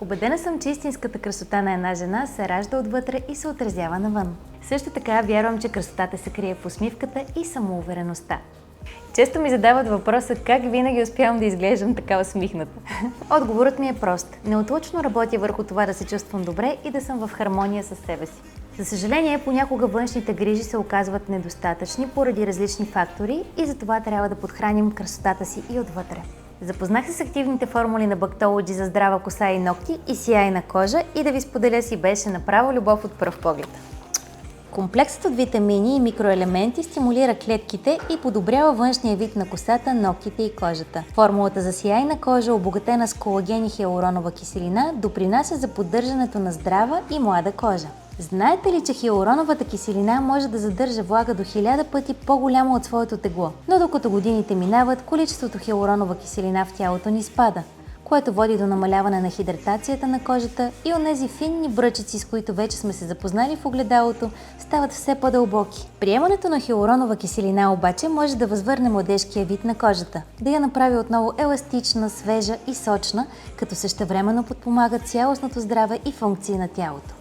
Убедена съм, че истинската красота на една жена се ражда отвътре и се отразява навън. Също така вярвам, че красотата се крие в усмивката и самоувереността. Често ми задават въпроса как винаги успявам да изглеждам така усмихната. Отговорът ми е прост. Неотлъчно работя върху това да се чувствам добре и да съм в хармония със себе си. За съжаление, понякога външните грижи се оказват недостатъчни поради различни фактори и затова трябва да подхраним красотата си и отвътре. Запознах се с активните формули на Bactology за здрава коса и ногти и сияйна кожа и да ви споделя си беше направо любов от пръв поглед. Комплексът от витамини и микроелементи стимулира клетките и подобрява външния вид на косата, ногтите и кожата. Формулата за сияйна кожа, обогатена с колаген и хиалуронова киселина, допринася за поддържането на здрава и млада кожа. Знаете ли, че хиалуроновата киселина може да задържа влага до 1000 пъти по-голямо от своето тегло? Но докато годините минават, количеството хиалуронова киселина в тялото ни спада, което води до намаляване на хидратацията на кожата и онези финни бръчици, с които вече сме се запознали в огледалото, стават все по-дълбоки. Приемането на хиалуронова киселина обаче може да възвърне младежкия вид на кожата, да я направи отново еластична, свежа и сочна, като същевременно подпомага цялостното здраве и функции на тялото.